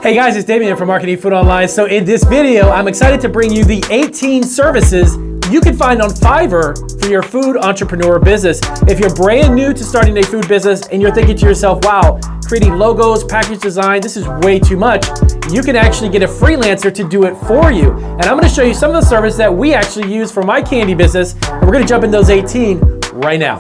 Hey guys, it's Damien from Marketing Food Online. So in this video, I'm excited to bring you the 18 services you can find on Fiverr for your food entrepreneur business. If you're brand new to starting a food business and you're thinking to yourself, wow, creating logos, package design, this is way too much, you can actually get a freelancer to do it for you. And I'm gonna show you some of the services that we actually use for my candy business, and we're gonna jump in those 18 right now.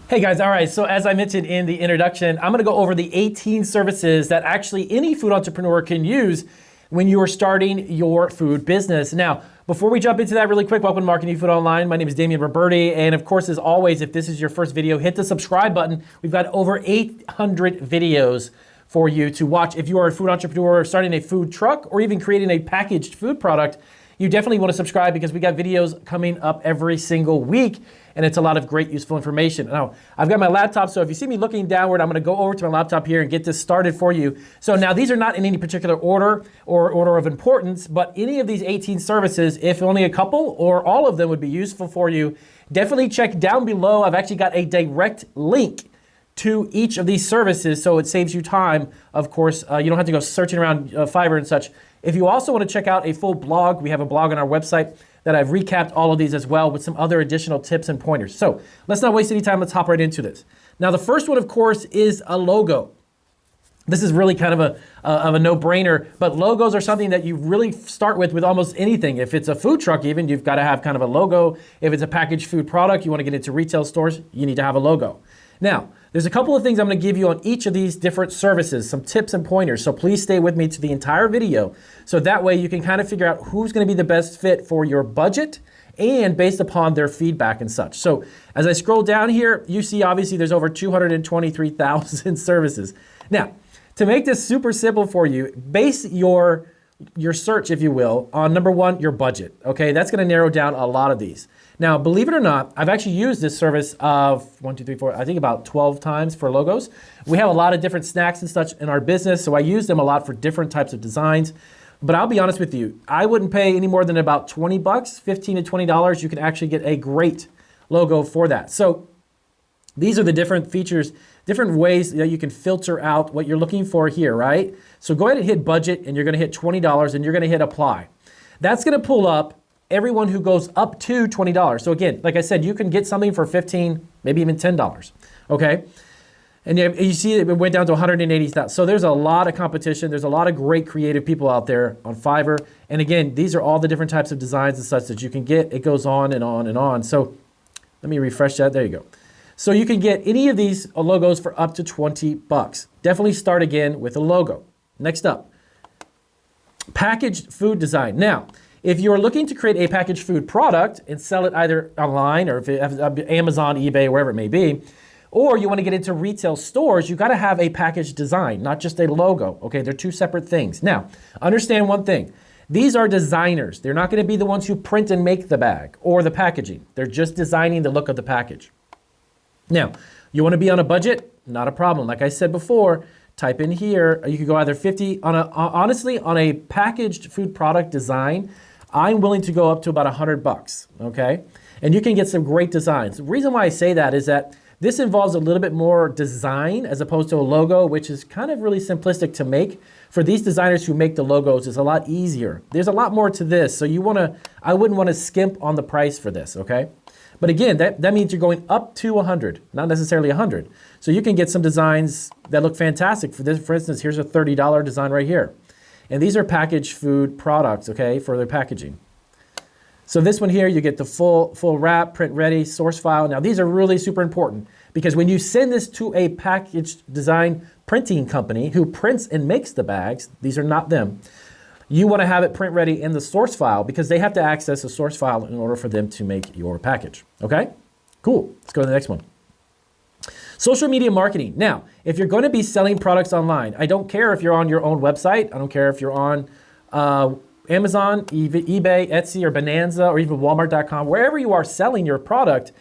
Hey guys, all right, so as I mentioned in the introduction, I'm gonna go over the 18 services that actually any food entrepreneur can use when you are starting your food business. Now, before we jump into that really quick, welcome to Marketing Food Online. My name is Damien Roberti, and of course, as always, if this is your first video, hit the subscribe button. We've got over 800 videos for you to watch. If you are a food entrepreneur starting a food truck or even creating a packaged food product, you definitely want to subscribe because we got videos coming up every single week, and it's a lot of great useful information. Now, I've got my laptop, so if you see me looking downward, I'm gonna go over to my laptop here and get this started for you. So now these are not in any particular order or order of importance, but any of these 18 services, if only a couple or all of them would be useful for you, definitely check down below. I've actually got a direct link to each of these services, so it saves you time. Of course, you don't have to go searching around Fiverr and such. If you also want to check out a full blog, we have a blog on our website that I've recapped all of these as well with some other additional tips and pointers. So let's not waste any time, let's hop right into this. Now the first one, of course, is a logo. This is really kind of a no-brainer, but logos are something that you really start with almost anything. If it's a food truck even, you've got to have kind of a logo. If it's a packaged food product, you want to get into retail stores, you need to have a logo. Now, there's a couple of things I'm gonna give you on each of these different services, some tips and pointers, so please stay with me to the entire video, so that way you can kind of figure out who's gonna be the best fit for your budget and based upon their feedback and such. So as I scroll down here, you see obviously there's over 223,000 services. Now, to make this super simple for you, base your search, if you will, on number one, your budget, okay? That's gonna narrow down a lot of these. Now, believe it or not, I've actually used this service of I think about 12 times for logos. We have a lot of different snacks and such in our business, so I use them a lot for different types of designs. But I'll be honest with you, I wouldn't pay any more than about 20 bucks, 15 to $20. You can actually get a great logo for that. So these are the different features, different ways that you can filter out what you're looking for here, right? So go ahead and hit budget, and you're gonna hit $20, and you're gonna hit apply. That's gonna pull up everyone who goes up to $20. So again, like I said, you can get something for 15, maybe even $10, okay? And you see it went down to 180,000. So there's a lot of competition. There's a lot of great creative people out there on Fiverr. And again, these are all the different types of designs and such that you can get. It goes on and on and on. So let me refresh that. There you go. So you can get any of these logos for up to 20 bucks. Definitely start again with a logo. Next up, packaged food design. Now, if you're looking to create a packaged food product and sell it either online or if it has Amazon, eBay, wherever it may be, or you want to get into retail stores, you got to have a packaged design, not just a logo. Okay, they're two separate things. Now, understand one thing. These are designers. They're not going to be the ones who print and make the bag or the packaging. They're just designing the look of the package. Now, you want to be on a budget? Not a problem. Like I said before, type in here. You could go either 50 honestly, on a packaged food product design, I'm willing to go up to about 100 bucks, okay? And you can get some great designs. The reason why I say that is that this involves a little bit more design as opposed to a logo, which is kind of really simplistic to make. For these designers who make the logos, it's a lot easier. There's a lot more to this, so I wouldn't wanna skimp on the price for this, okay? But again, that means you're going up to 100, not necessarily 100. So you can get some designs that look fantastic. For instance, here's a $30 design right here. And these are packaged food products, okay, for their packaging. So this one here, you get the full wrap, print ready, source file. Now these are really super important because when you send this to a packaged design printing company who prints and makes the bags, these are not them, you want to have it print ready in the source file because they have to access a source file in order for them to make your package, okay? Cool, let's go to the next one. Social media marketing. Now, if you're going to be selling products online, I don't care if you're on your own website. I don't care if you're on Amazon, eBay, Etsy, or Bonanza, or even Walmart.com. Wherever you are selling your product,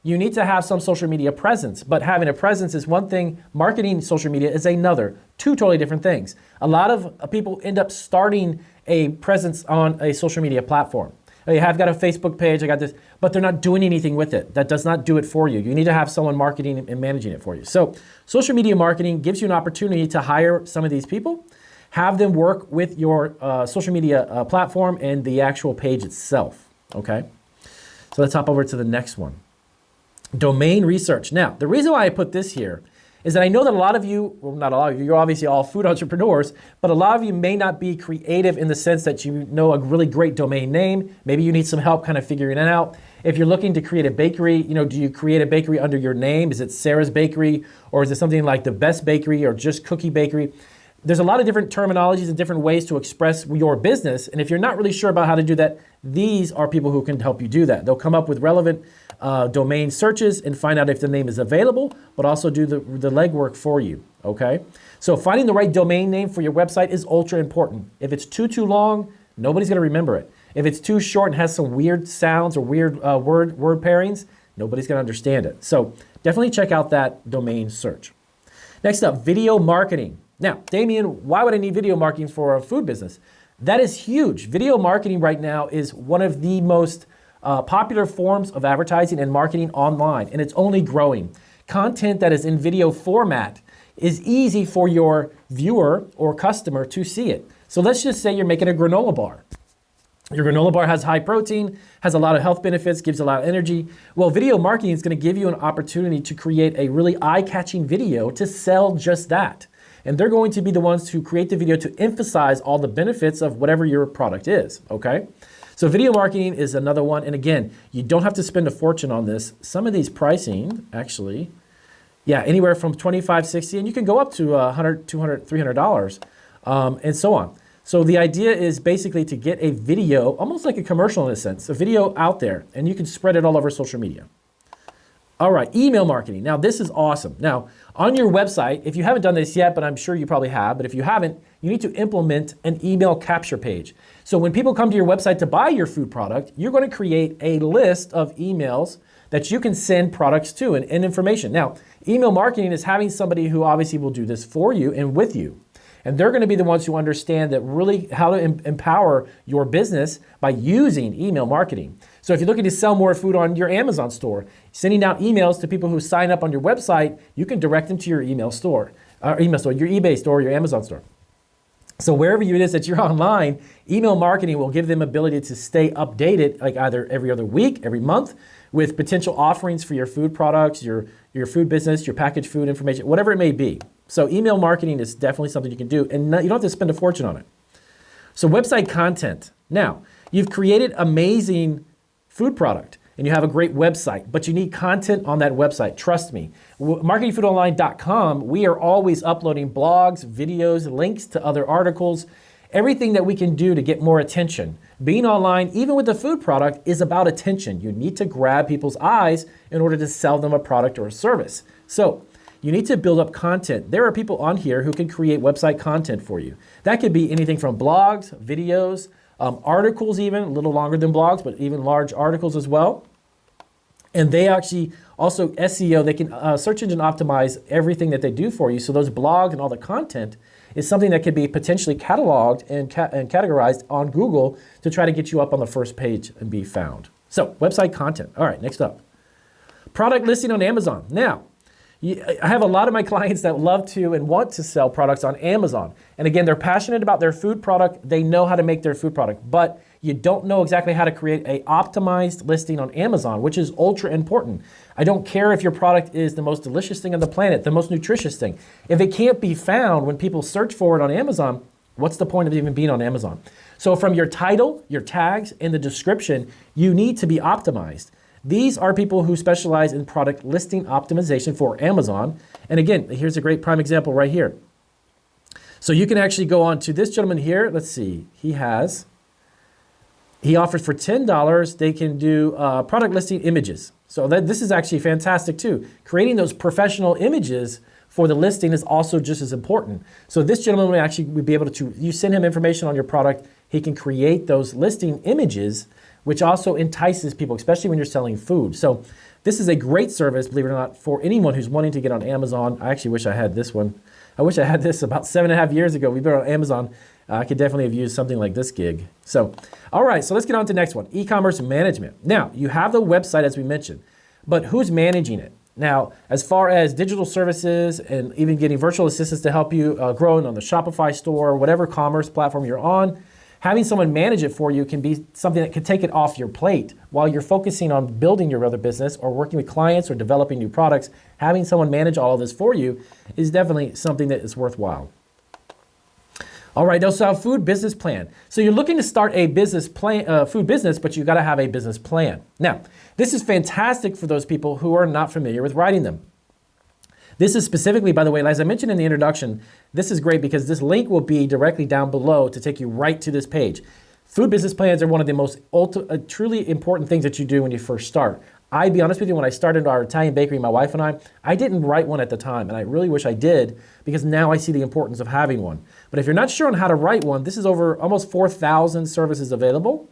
you need to have some social media presence, but having a presence is one thing, marketing social media is another. Two totally different things. A lot of people end up starting a presence on a social media platform. Hey, I've got a Facebook page, I got this, but they're not doing anything with it. That does not do it for you. You need to have someone marketing and managing it for you. So social media marketing gives you an opportunity to hire some of these people, have them work with your social media platform and the actual page itself, okay? So let's hop over to the next one. Domain research. Now, the reason why I put this here is that I know that a lot of you, well, not a lot of you, you're obviously all food entrepreneurs, but a lot of you may not be creative in the sense that you know a really great domain name. Maybe you need some help kind of figuring it out. If you're looking to create a bakery, you know, do you create a bakery under your name? Is it Sarah's Bakery, or is it something like the Best Bakery or just Cookie Bakery? There's a lot of different terminologies and different ways to express your business. And if you're not really sure about how to do that, these are people who can help you do that. They'll come up with relevant domain searches and find out if the name is available, but also do the legwork for you, okay? So finding the right domain name for your website is ultra important. If it's too long, nobody's gonna remember it. If it's too short and has some weird sounds or weird word pairings, nobody's gonna understand it. So definitely check out that domain search. Next up, video marketing. Now, Damien, why would I need video marketing for a food business? That is huge. Video marketing right now is one of the most popular forms of advertising and marketing online, and it's only growing. Content that is in video format is easy for your viewer or customer to see it. So let's just say you're making a granola bar. Your granola bar has high protein, has a lot of health benefits, gives a lot of energy. Well, video marketing is going to give you an opportunity to create a really eye-catching video to sell just that. And they're going to be the ones who create the video to emphasize all the benefits of whatever your product is, okay? So video marketing is another one. And again, you don't have to spend a fortune on this. Some of these pricing, actually, yeah, anywhere from $25, $60, and you can go up to $100, $200, $300, and so on. So the idea is basically to get a video, almost like a commercial in a sense, a video out there, and you can spread it all over social media. All right, email marketing. Now this is awesome. Now on your website, if you haven't done this yet, but I'm sure you probably have, but if you haven't, you need to implement an email capture page. So when people come to your website to buy your food product, you're going to create a list of emails that you can send products to and information. Now, email marketing is having somebody who obviously will do this for you and with you. And they're going to be the ones who understand that really how to empower your business by using email marketing. So if you're looking to sell more food on your Amazon store, sending out emails to people who sign up on your website, you can direct them to your email store, your eBay store, your Amazon store. So wherever it is that you're online, email marketing will give them ability to stay updated, like either every other week, every month, with potential offerings for your food products, your food business, your packaged food information, whatever it may be. So email marketing is definitely something you can do, and you don't have to spend a fortune on it. So website content. Now, you've created amazing food product, and you have a great website, but you need content on that website. Trust me. Marketingfoodonline.com, we are always uploading blogs, videos, links to other articles, everything that we can do to get more attention. Being online, even with the food product, is about attention. You need to grab people's eyes in order to sell them a product or a service. So you need to build up content. There are people on here who can create website content for you. That could be anything from blogs, videos, articles even, a little longer than blogs, but even large articles as well. And they actually also SEO, they can search engine optimize everything that they do for you. So those blogs and all the content is something that could be potentially cataloged and categorized on Google to try to get you up on the first page and be found. So website content. All right, next up. Product listing on Amazon. Now, I have a lot of my clients that love to and want to sell products on Amazon. And again, they're passionate about their food product. They know how to make their food product, but you don't know exactly how to create an optimized listing on Amazon, which is ultra important. I don't care if your product is the most delicious thing on the planet, the most nutritious thing. If it can't be found when people search for it on Amazon, what's the point of even being on Amazon? So from your title, your tags, and the description, you need to be optimized. These are people who specialize in product listing optimization for Amazon. And again, here's a great prime example right here. So you can actually go on to this gentleman here. Let's see, he offers for $10, they can do product listing images. So this is actually fantastic too. Creating those professional images for the listing is also just as important. So this gentleman would be able to, you send him information on your product, he can create those listing images which also entices people, especially when you're selling food. So this is a great service, believe it or not, for anyone who's wanting to get on Amazon. I actually wish I had this one. I wish I had this about 7.5 years ago. We've been on Amazon. I could definitely have used something like this gig. So, all right, so let's get on to the next one, e-commerce management. Now, you have the website as we mentioned, but who's managing it? Now, as far as digital services and even getting virtual assistants to help you growing on the Shopify store, whatever commerce platform you're on, having someone manage it for you can be something that can take it off your plate while you're focusing on building your other business or working with clients or developing new products. Having someone manage all of this for you is definitely something that is worthwhile. All right, also a food business plan. So you're looking to start a business plan, food business, but you got to have a business plan. Now, this is fantastic for those people who are not familiar with writing them. This is specifically, by the way, as I mentioned in the introduction, this is great because this link will be directly down below to take you right to this page. Food business plans are one of the most truly important things that you do when you first start. I'll be honest with you, when I started our Italian bakery, my wife and I didn't write one at the time, and I really wish I did because now I see the importance of having one. But if you're not sure on how to write one, this is over almost 4,000 services available,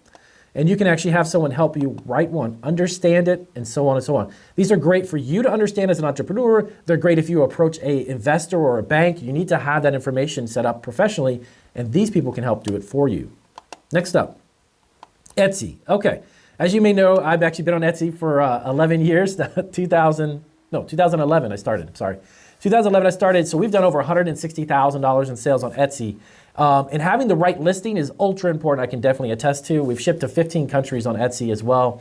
and you can actually have someone help you write one, understand it, and so on and so on. These are great for you to understand as an entrepreneur. They're great if you approach an investor or a bank. You need to have that information set up professionally, and these people can help do it for you. Next up, Etsy. Okay. As you may know, I've actually been on Etsy for 11 years, 2011 I started, sorry. 2011 I started, so we've done over $160,000 in sales on Etsy. And having the right listing is ultra important, I can definitely attest to. We've shipped to 15 countries on Etsy as well.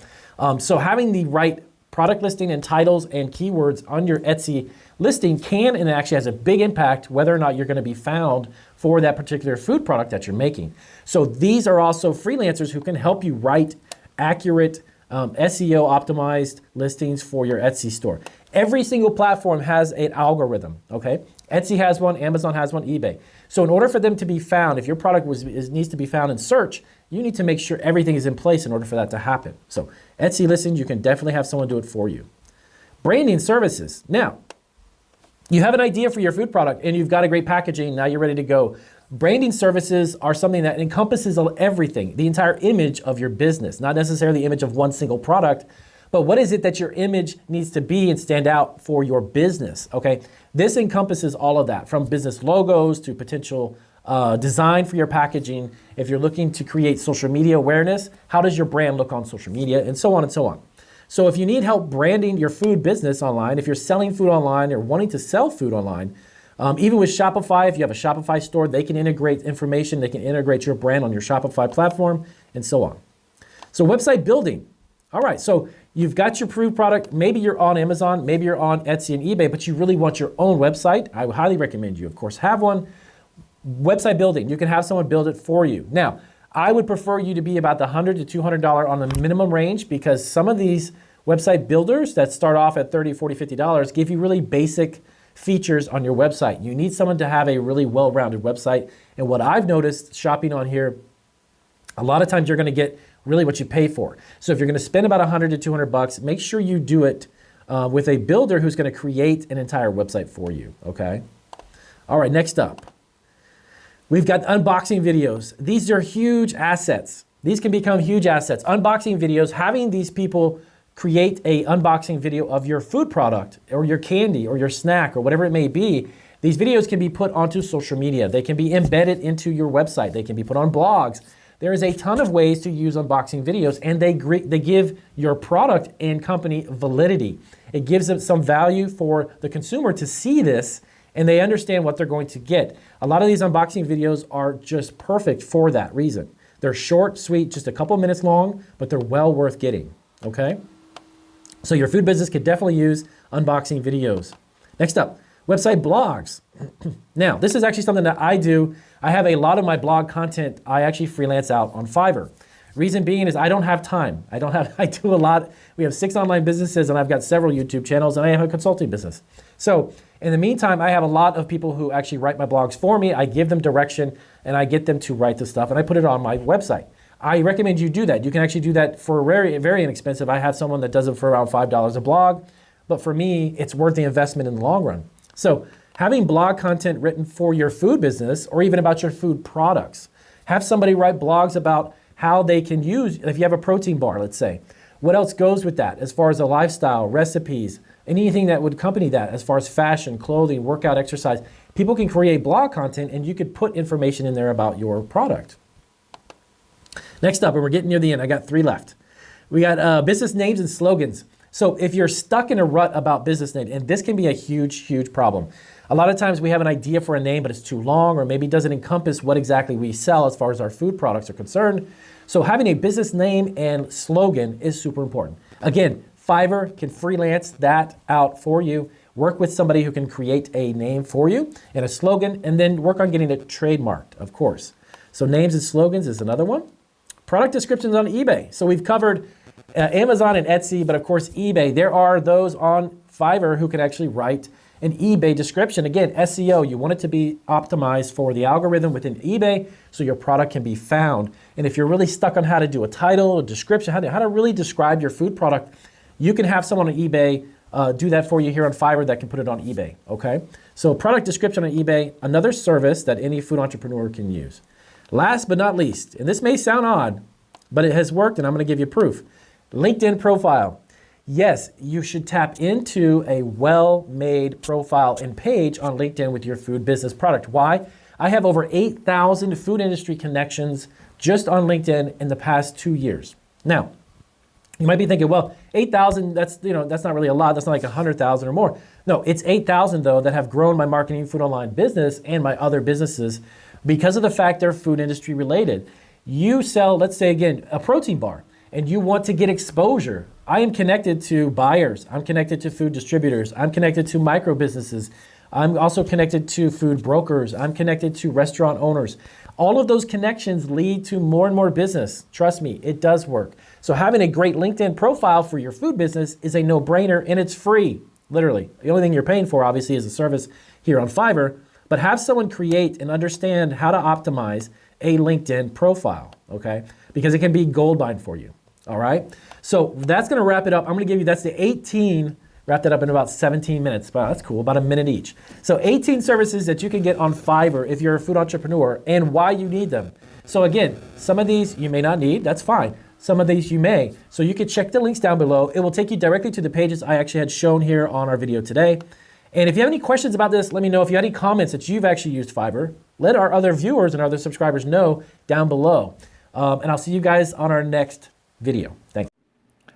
So having the right product listing and titles and keywords on your Etsy listing can and actually has a big impact whether or not you're gonna be found for that particular food product that you're making. So these are also freelancers who can help you write accurate SEO optimized listings for your Etsy store. Every single platform has an algorithm, okay? Etsy has one, Amazon has one, eBay. So in order for them to be found, if your product needs to be found in search, you need to make sure everything is in place in order for that to happen. So Etsy listings, you can definitely have someone do it for you. Branding services. Now, you have an idea for your food product and you've got a great packaging, now you're ready to go. Branding services are something that encompasses everything, the entire image of your business, not necessarily the image of one single product, but what is it that your image needs to be and stand out for your business, okay? This encompasses all of that, from business logos to potential design for your packaging. If you're looking to create social media awareness, how does your brand look on social media, and so on and so on. So if you need help branding your food business online, if you're selling food online or wanting to sell food online, even with Shopify, if you have a Shopify store, they can integrate information, they can integrate your brand on your Shopify platform, and so on. So website building. All right, so you've got your food product, maybe you're on Amazon, maybe you're on Etsy and eBay, but you really want your own website. I would highly recommend you, of course, have one. Website building, you can have someone build it for you. Now, I would prefer you to be about the $100 to $200 on the minimum range because some of these website builders that start off at $30, $40, $50 give you really basic features on your website. You need someone to have a really well-rounded website. And what I've noticed shopping on here, a lot of times you're gonna get really what you pay for. So if you're gonna spend about $100 to $200, make sure you do it with a builder who's gonna create an entire website for you, okay? All right, next up. We've got unboxing videos. These are huge assets. These can become huge assets. Unboxing videos, having these people create a unboxing video of your food product or your candy or your snack or whatever it may be. These videos can be put onto social media. They can be embedded into your website. They can be put on blogs. There is a ton of ways to use unboxing videos and they give your product and company validity. It gives them some value for the consumer to see this and they understand what they're going to get. A lot of these unboxing videos are just perfect for that reason. They're short, sweet, just a couple minutes long, but they're well worth getting, okay? So your food business could definitely use unboxing videos. Next up, website blogs. Now, this is actually something that I do. I have a lot of my blog content I actually freelance out on Fiverr. Reason being is I don't have time. I do a lot. We have 6 online businesses and I've got several YouTube channels and I have a consulting business. So in the meantime, I have a lot of people who actually write my blogs for me. I give them direction and I get them to write the stuff and I put it on my website. I recommend you do that. You can actually do that for very, very inexpensive. I have someone that does it for around $5 a blog, but for me, it's worth the investment in the long run. So having blog content written for your food business or even about your food products, have somebody write blogs about how they can use, if you have a protein bar, let's say, what else goes with that as far as a lifestyle, recipes, anything that would accompany that as far as fashion, clothing, workout, exercise. People can create blog content and you could put information in there about your product. Next up, and we're getting near the end, I got 3 left. We got business names and slogans. So if you're stuck in a rut about business name, and this can be a huge, huge problem. A lot of times we have an idea for a name, but it's too long, or maybe it doesn't encompass what exactly we sell as far as our food products are concerned. So having a business name and slogan is super important. Again, Fiverr can freelance that out for you. Work with somebody who can create a name for you and a slogan, and then work on getting it trademarked, of course. So names and slogans is another one. Product descriptions on eBay. So we've covered Amazon and Etsy, but of course eBay. There are those on Fiverr who can actually write an eBay description. Again, SEO, you want it to be optimized for the algorithm within eBay so your product can be found. And if you're really stuck on how to do a title, a description, how to really describe your food product, you can have someone on eBay do that for you here on Fiverr that can put it on eBay, okay? So product description on eBay, another service that any food entrepreneur can use. Last but not least, and this may sound odd, but it has worked and I'm gonna give you proof. LinkedIn profile. Yes, you should tap into a well-made profile and page on LinkedIn with your food business product. Why? I have over 8,000 food industry connections just on LinkedIn in the past 2 years. Now, you might be thinking, well, 8,000, that's not really a lot. That's not like 100,000 or more. No, it's 8,000 though that have grown my marketing food online business and my other businesses because of the fact they're food industry related. You sell, let's say again, a protein bar, and you want to get exposure. I am connected to buyers. I'm connected to food distributors. I'm connected to micro businesses. I'm also connected to food brokers. I'm connected to restaurant owners. All of those connections lead to more and more business. Trust me, it does work. So having a great LinkedIn profile for your food business is a no-brainer, and it's free, literally. The only thing you're paying for, obviously, is a service here on Fiverr, but have someone create and understand how to optimize a LinkedIn profile, okay? Because it can be gold mine for you, all right? So that's gonna wrap it up. I'm gonna give you, that's the 18, wrap that up in about 17 minutes. Wow, that's cool, about a minute each. So 18 services that you can get on Fiverr if you're a food entrepreneur and why you need them. So again, some of these you may not need, that's fine. Some of these you may. So you can check the links down below. It will take you directly to the pages I actually had shown here on our video today. And if you have any questions about this, let me know. If you have any comments that you've actually used Fiverr, let our other viewers and other subscribers know down below. And I'll see you guys on our next video. Thanks.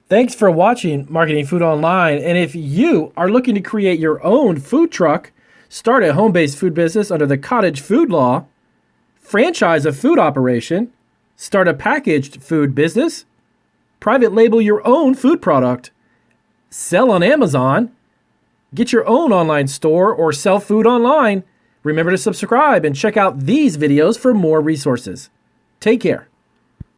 Thanks for watching Marketing Food Online. And if you are looking to create your own food truck, start a home-based food business under the cottage food law, franchise a food operation, start a packaged food business, private label your own food product, sell on Amazon, get your own online store, or sell food online, remember to subscribe and check out these videos for more resources. Take care.